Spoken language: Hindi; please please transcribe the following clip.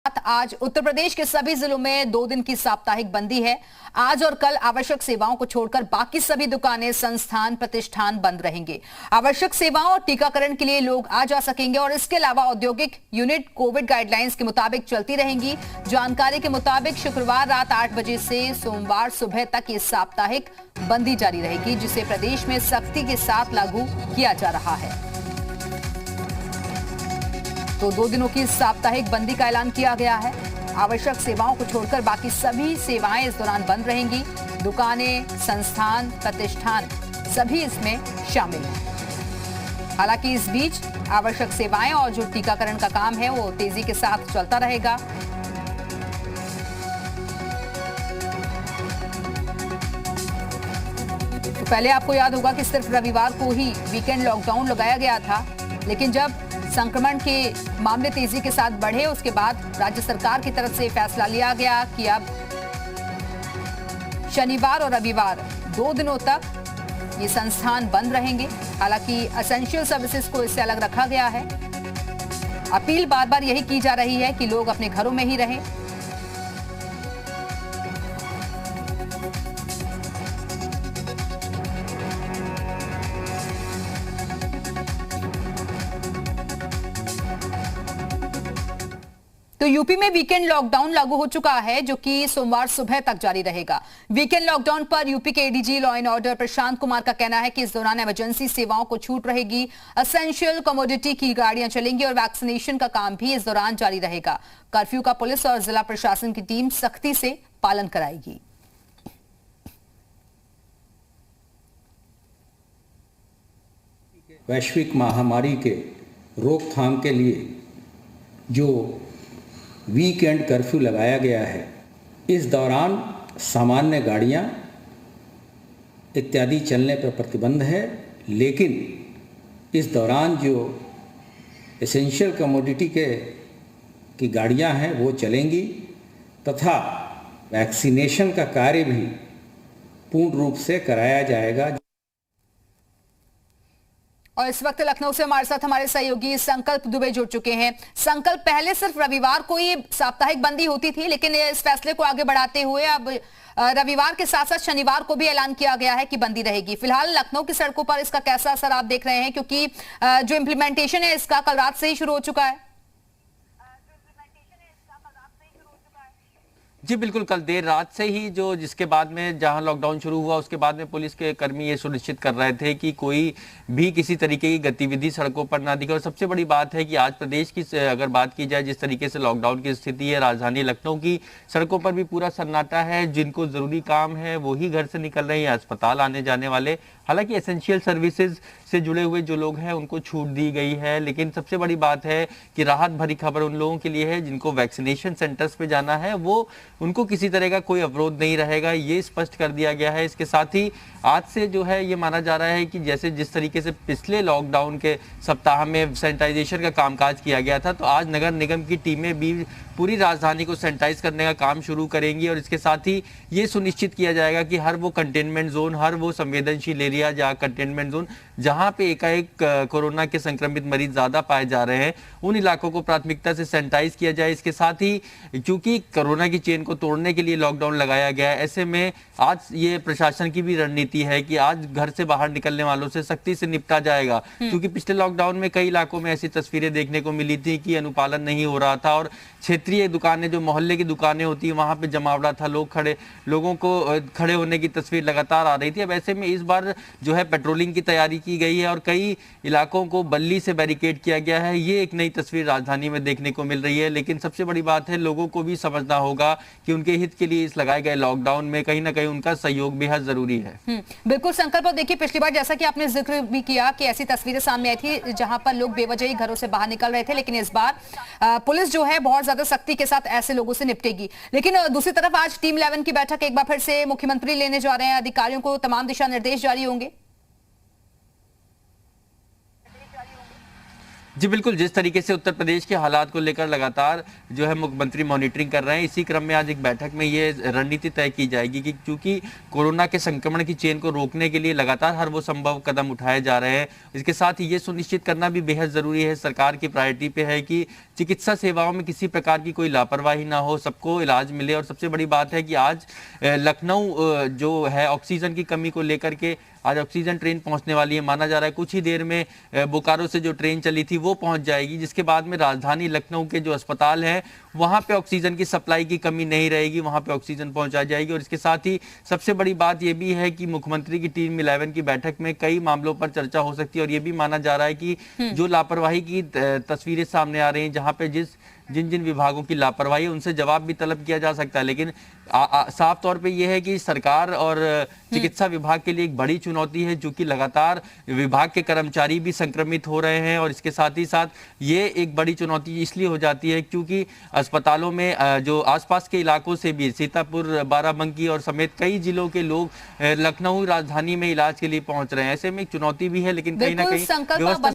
आज उत्तर प्रदेश के सभी जिलों में 2 दिन की साप्ताहिक बंदी है। आज और कल आवश्यक सेवाओं को छोड़कर बाकी सभी दुकानें, संस्थान, प्रतिष्ठान बंद रहेंगे। आवश्यक सेवाओं और टीकाकरण के लिए लोग आ जा सकेंगे और इसके अलावा औद्योगिक यूनिट कोविड गाइडलाइंस के मुताबिक चलती रहेंगी। जानकारी के मुताबिक शुक्रवार रात 8 बजे से सोमवार सुबह तक ये साप्ताहिक बंदी जारी रहेगी, जिसे प्रदेश में सख्ती के साथ लागू किया जा रहा है। तो 2 दिनों की साप्ताहिक बंदी का ऐलान किया गया है। आवश्यक सेवाओं को छोड़कर बाकी सभी सेवाएं इस दौरान बंद रहेंगी। दुकानें, संस्थान, प्रतिष्ठान सभी इसमें शामिल हैं। हालांकि इस बीच आवश्यक सेवाएं और जो टीकाकरण का काम है वो तेजी के साथ चलता रहेगा। तो पहले आपको याद होगा कि सिर्फ रविवार को ही वीकेंड लॉकडाउन लगाया गया था, लेकिन जब संक्रमण के मामले तेजी के साथ बढ़े उसके बाद राज्य सरकार की तरफ से फैसला लिया गया कि अब शनिवार और रविवार 2 दिनों तक ये संस्थान बंद रहेंगे। हालांकि एसेंशियल सर्विसेज को इससे अलग रखा गया है। अपील बार बार यही की जा रही है कि लोग अपने घरों में ही रहें। तो यूपी में वीकेंड लॉकडाउन लागू हो चुका है, जो कि सोमवार सुबह तक जारी रहेगा। वीकेंड लॉकडाउन पर यूपी के ADG law and order Prashant Kumar का कहना है कि इस दौरान इमरजेंसी सेवाओं को छूट रहेगी। एसेंशियल कमोडिटी की गाड़ियां चलेंगी और वैक्सीनेशन का काम भी इस दौरान जारी रहेगा। कर्फ्यू का पुलिस और जिला प्रशासन की टीम सख्ती से पालन कराएगी। वैश्विक महामारी के रोकथाम के लिए जो वीकेंड कर्फ्यू लगाया गया है, इस दौरान सामान्य गाड़ियां इत्यादि चलने पर प्रतिबंध है, लेकिन इस दौरान जो एसेंशियल कमोडिटी की गाड़ियां हैं वो चलेंगी तथा वैक्सीनेशन का कार्य भी पूर्ण रूप से कराया जाएगा। और इस वक्त लखनऊ से हमारे साथ हमारे सहयोगी संकल्प दुबे जुड़ चुके हैं। संकल्प, पहले सिर्फ रविवार को ही साप्ताहिक बंदी होती थी, लेकिन इस फैसले को आगे बढ़ाते हुए अब रविवार के साथ साथ शनिवार को भी ऐलान किया गया है कि बंदी रहेगी। फिलहाल लखनऊ की सड़कों पर इसका कैसा असर आप देख रहे हैं, क्योंकि जो इम्प्लीमेंटेशन है इसका कल रात से ही शुरू हो चुका है। जी बिल्कुल, कल देर रात से ही जिसके बाद में जहां लॉकडाउन शुरू हुआ उसके बाद में पुलिस के कर्मी ये सुनिश्चित कर रहे थे कि कोई भी किसी तरीके की गतिविधि सड़कों पर ना दिखे। और सबसे बड़ी बात है कि आज प्रदेश की अगर बात की जाए, जिस तरीके से लॉकडाउन की स्थिति है, राजधानी लखनऊ की सड़कों पर भी पूरा सन्नाटा है। जिनको जरूरी काम है वो ही घर से निकल रहे हैं, अस्पताल आने जाने वाले। हालांकि एसेंशियल सर्विसेज से जुड़े हुए जो लोग हैं उनको छूट दी गई है, लेकिन सबसे बड़ी बात है कि राहत भरी खबर उन लोगों के लिए है जिनको वैक्सीनेशन सेंटर्स पे जाना है, वो उनको किसी तरह का कोई अवरोध नहीं रहेगा, ये स्पष्ट कर दिया गया है। इसके साथ ही आज से जो है ये माना जा रहा है कि जैसे जिस तरीके से पिछले लॉकडाउन के सप्ताह में सैनिटाइजेशन का कामकाज किया गया था, तो आज नगर निगम की टीमें भी पूरी राजधानी को सैनिटाइज करने का काम शुरू करेंगी। और इसके साथ ही ये सुनिश्चित किया जाएगा कि हर वो कंटेनमेंट जोन, हर वो संवेदनशील एरिया या कंटेनमेंट जोन जहां पे एकाएक कोरोना के संक्रमित मरीज ज्यादा पाए जा रहे हैं, उन इलाकों को प्राथमिकता से सैनिटाइज किया जाए। इसके साथ ही क्योंकि कोरोना की चेन को तोड़ने के लिए लॉकडाउन लगाया गया है, ऐसे में आज ये प्रशासन की भी रणनीति है कि आज घर से बाहर निकलने वालों से सख्ती से निपटा जाएगा। क्योंकि पिछले लॉकडाउन में कई इलाकों में ऐसी तस्वीरें देखने को मिली थी कि अनुपालन नहीं हो रहा था और क्षेत्रीय दुकानें, जो मोहल्ले की दुकानें होती है, वहां पे जमावड़ा था, लोगों को खड़े होने की तस्वीर लगातार आ रही थी। अब ऐसे में इस बार जो है पेट्रोलिंग की तैयारी की गई है और कई इलाकों को बल्ली से बैरिकेड किया गया है। ये एक नई तस्वीर राजधानी में देखने को मिल रही है, लेकिन सबसे बड़ी बात है लोगों को भी समझना होगा कि उनके हित के लिए इस लगाए गए लॉकडाउन में कहीं ना कहीं उनका सहयोग बेहद जरूरी है। बिल्कुल संकल्प, और देखिए पिछली बार जैसा कि आपने जिक्र भी किया कि ऐसी तस्वीरें सामने आई थी जहां पर लोग बेवजह ही घरों से बाहर निकल रहे थे, लेकिन इस बार पुलिस जो है बहुत ज्यादा सख्ती के साथ ऐसे लोगों से निपटेगी। लेकिन दूसरी तरफ आज टीम 11 की बैठक एक बार फिर से मुख्यमंत्री लेने जा रहे हैं। अधिकारियों को तमाम दिशा निर्देश जारी होंगे। जी बिल्कुल, जिस तरीके से उत्तर प्रदेश के हालात को लेकर लगातार जो है मुख्यमंत्री मॉनिटरिंग कर रहे हैं, इसी क्रम में आज एक बैठक में ये रणनीति तय की जाएगी कि चूंकि कोरोना के संक्रमण की चेन को रोकने के लिए लगातार हर वो संभव कदम उठाए जा रहे हैं। इसके साथ ही ये सुनिश्चित करना भी बेहद जरूरी है, सरकार की प्रायोरिटी पे है कि चिकित्सा सेवाओं में किसी प्रकार की कोई लापरवाही ना हो, सबको इलाज मिले। और सबसे बड़ी बात है कि आज लखनऊ जो है ऑक्सीजन की कमी को लेकर के आज ऑक्सीजन ट्रेन पहुंचने वाली है। माना जा रहा है कुछ ही देर में बोकारो से जो ट्रेन चली थी वो पहुंच जाएगी, जिसके बाद में राजधानी लखनऊ के जो अस्पताल हैं वहां पे ऑक्सीजन की सप्लाई की कमी नहीं रहेगी, वहां पे ऑक्सीजन पहुंचाई जाएगी। और इसके साथ ही सबसे बड़ी बात यह भी है कि मुख्यमंत्री की टीम 11 की बैठक में कई मामलों पर चर्चा हो सकती है। और ये भी माना जा रहा है कि जो लापरवाही की तस्वीरें सामने आ रही हैं, जहां पे जिन जिन विभागों की लापरवाही है उनसे जवाब भी तलब किया जा सकता है। लेकिन साफ तौर पे यह है कि सरकार और चिकित्सा विभाग के लिए एक बड़ी चुनौती है, जो कि लगातार विभाग के कर्मचारी भी संक्रमित हो रहे हैं। और इसके साथ ही साथ ये एक बड़ी चुनौती इसलिए हो जाती है क्योंकि अस्पतालों में जो आसपास के इलाकों से भी सीतापुर, बाराबंकी और समेत कई जिलों के लोग लखनऊ राजधानी में इलाज के लिए पहुंच रहे हैं। ऐसे में एक चुनौती भी है, लेकिन कहीं ना कहीं व्यवस्था